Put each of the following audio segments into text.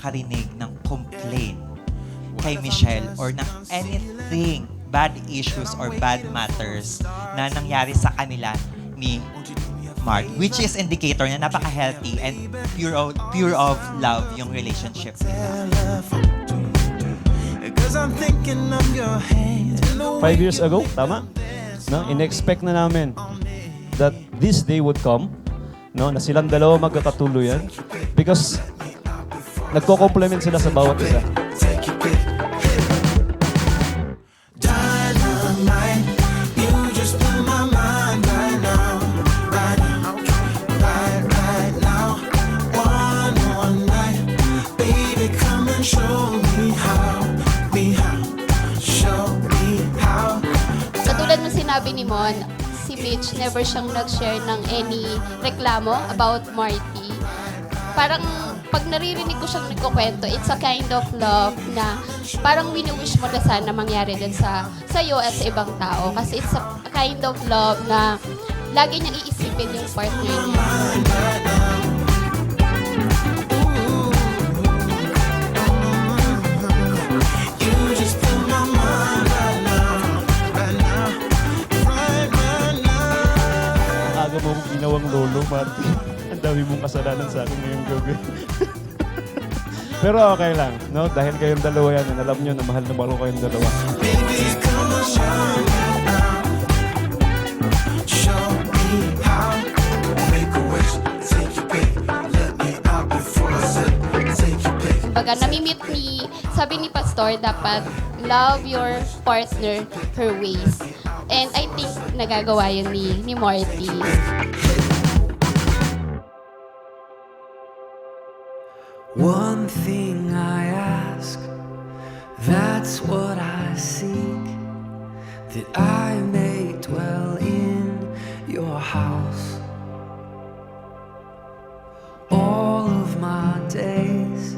makarinig ng complaint kay Michelle or ng anything, bad issues or bad matters na nangyari sa kanila ni Mark, which is indicator na napaka-healthy and pure of love yung relationship nila. 5 years ago, tama? No, in-expect na namin that this day would come, no, na silang dalawa magkakatuluyan because nagko-complement sila sa bawat isa. Katulad ng sinabi ni Mon, si Mitch never siyang nag-share ng any reklamo about Marty. Parang pag naririnig ko siyang nagkukwento, it's a kind of love na parang wini-wish mo na sana mangyari din sa iyo at sa ibang tao. Kasi it's a kind of love na lagi niyang iisipin yung partner niya. Aga mo kong ginawang lolo, Marty. Ang dami mong kasalanan sa akin ngayong gabi. Pero okay lang, no? Dahil kayong dalawa yan, and alam nyo na mahal ko kayong dalawa. Kumbaga, namimit ni, sabi ni Pastor, dapat love your partner her ways. And I think nagagawa yun ni Marty. One thing I ask, that's what I seek, that I may dwell in your house all of my days.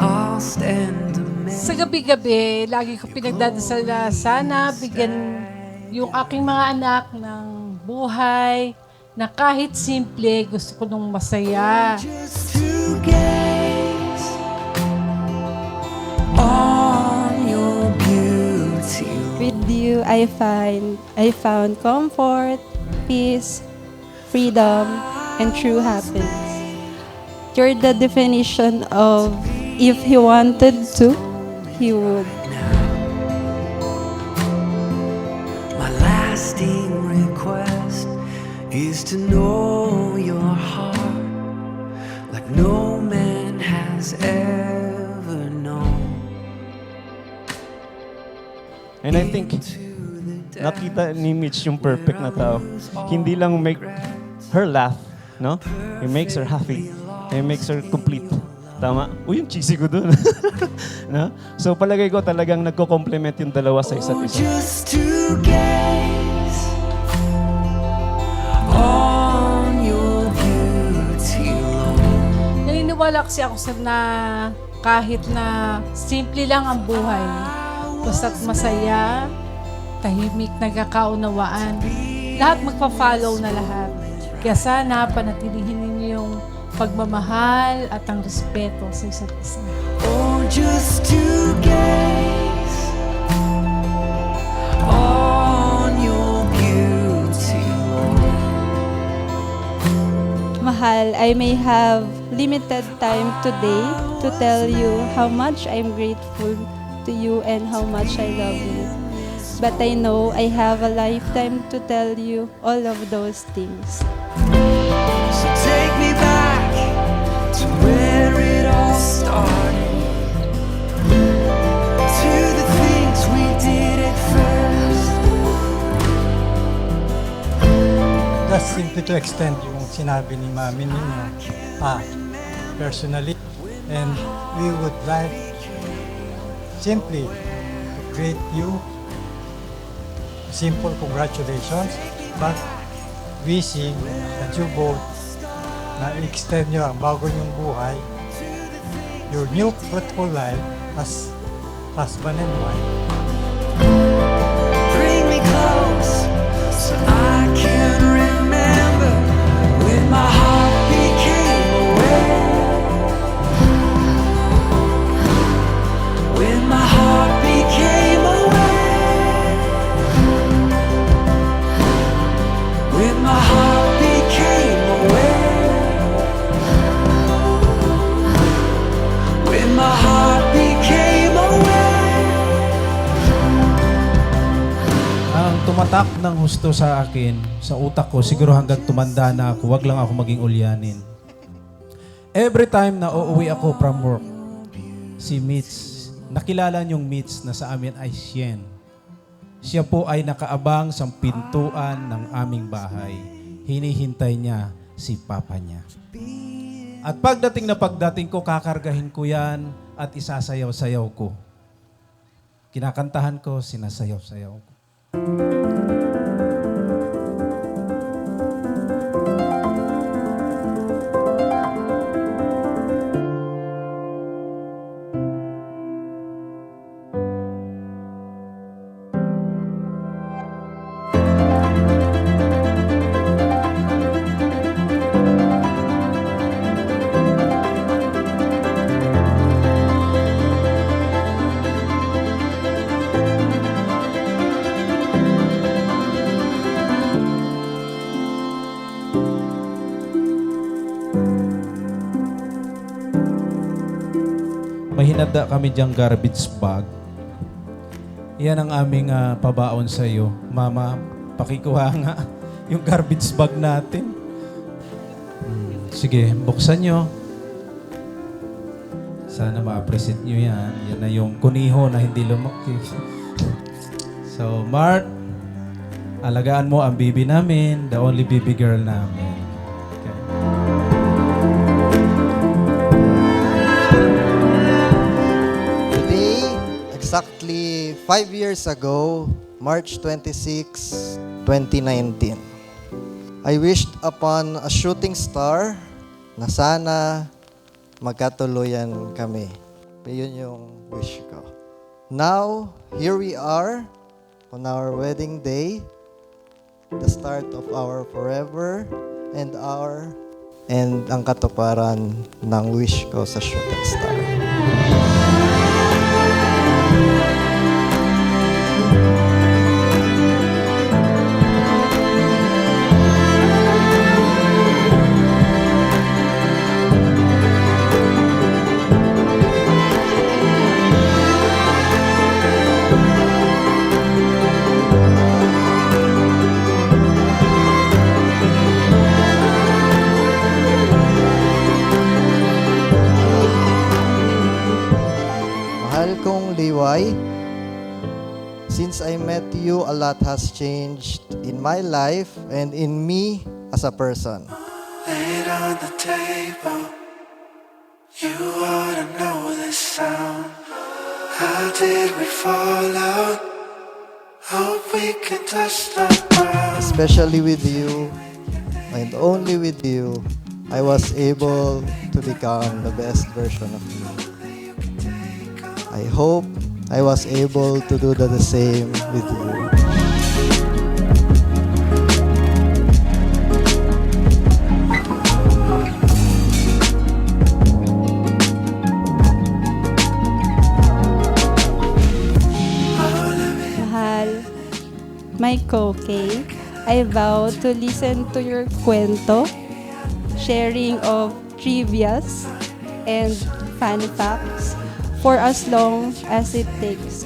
I'll stand amazed. Sa gabi-gabi, lagi ko pinagdadasal na sana bigyan yung aking mga anak ng buhay na kahit simple, gusto ko nung masaya. Just to gaze on your beauty. With you, I found comfort, peace, freedom, and true happiness. You're the definition of if he wanted to, he would. My lasting request is to know your heart like no man has ever known. And I think, nakita ni Mitch yung perfect na tao. Hindi lang make her laugh, no? He makes her happy. He makes her complete. Tama? Uy, yung cheesy ko dun. No? So palagay ko talagang nagko-complement yung dalawa sa isa't isa. Just to gaze on your beauty, Lord. Naniniwala kasi ako sa na kahit na simple lang ang buhay, basta't masaya, tahimik, nagkakaunawaan, lahat magpa-follow na lahat. Kaya sana panatilihin ninyo yung pagmamahal at ang respeto sa isa't isa. Oh, just to gaze on your beauty, Lord. Mahal, I may have limited time today to tell you how much I'm grateful to you and how much I love you. But I know I have a lifetime to tell you all of those things. So take me back to where it all started, to the things we did at first. Just simply to extend yung sinabi ni Mami ninyo, personally, and we would like simply to greet you simple congratulations, but wishing that you both na extend nyo ang bago nyong buhay, your new fruitful life as husband and wife. Bring me close so I can remember when my heart became aware. tumatak ng husto sa akin, sa utak ko, siguro hanggang tumanda na ako, wag lang ako maging ulyanin. Every time na uuwi ako from work, si Mitch, nakilala niyong Mitch na sa amin ay Sien. Siya po ay nakaabang sa pintuan ng aming bahay. Hinihintay niya si Papa niya. At pagdating ko, kakargahin ko yan at isasayaw-sayaw ko. Kinakantahan ko, sinasayaw-sayaw ko. May hinanda kami diyang garbage bag. Yan ang aming pabaon sa iyo. Mama, pakikuha nga yung garbage bag natin. Sige, buksan nyo. Sana ma-appreciate nyo yan. Yan na yung kuniho na hindi lumaki. So, Mark, alagaan mo ang baby namin, the only baby girl namin. Okay. Today, exactly 5 years ago, March 26, 2019, I wished upon a shooting star na sana magkatuluyan kami. Yun yung wish ko. Now, here we are on our wedding day, the start of our forever and ang katuparan ng wish ko sa shooting star. Mahal kong Liway, since I met you, a lot has changed in my life and in me as a person. Laid on the table, you ought to know this sound. How did we fall out? Hope we can touch the ground. Especially with you, and only with you, I was able to become the best version of me. I hope I was able to do the same with you. Mahal, my Koke, I vow to listen to your kwento, sharing of trivias and fun facts for as long as it takes.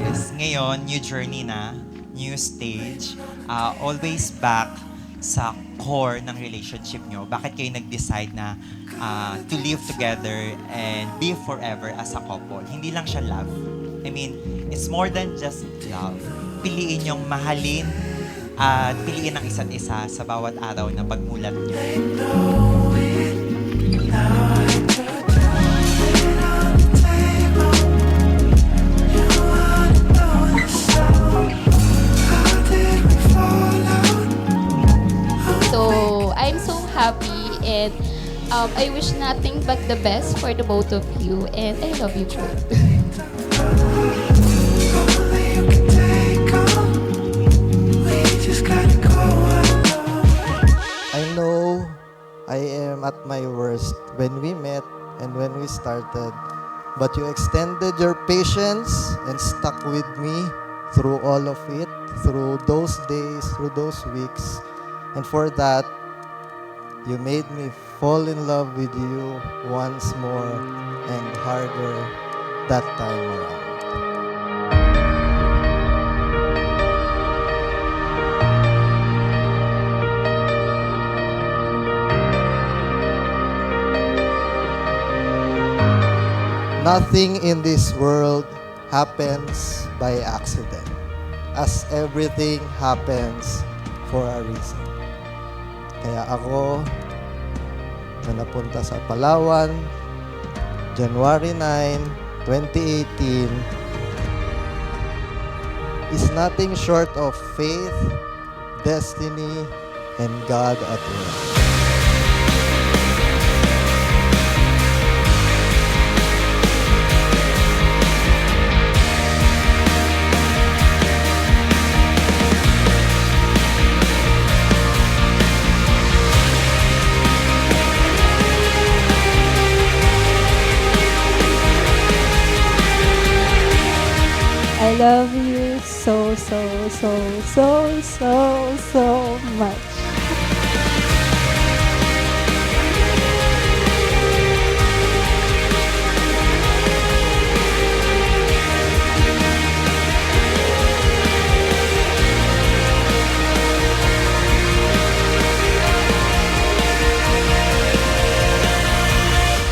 Yes, ngayon, new journey na, new stage, always back sa core ng relationship nyo. Bakit kayo nag-decide na to live together and be forever as a couple? Hindi lang siya love. I mean, it's more than just love. Piliin yung mahalin at piliin ang isa't isa sa bawat araw na pagmulat nyo. So, I'm so happy and I wish nothing but the best for the both of you and I love you both. I know I am at my worst when we met and when we started, but you extended your patience and stuck with me through all of it, through those days, through those weeks. And for that, you made me fall in love with you once more and harder that time around. Nothing in this world happens by accident, as everything happens for a reason. Kaya ako, na napunta sa Palawan, January 9, 2018, is nothing short of faith, destiny, and God at work. I love you so, so, so, so, so, so much.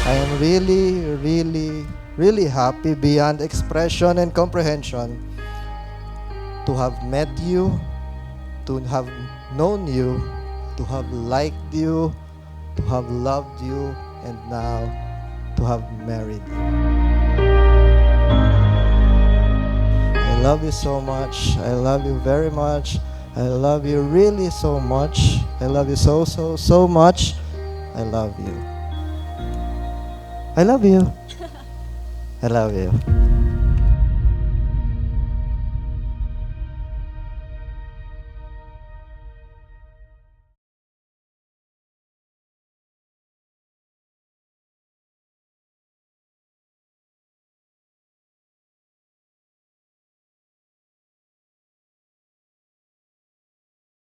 I am really happy beyond expression and comprehension to have met you, to have known you, to have liked you, to have loved you, and now to have married you. I love you so much. I love you very much. I love you really so much. I love you so, so, so much. I love you. I love you. I love you.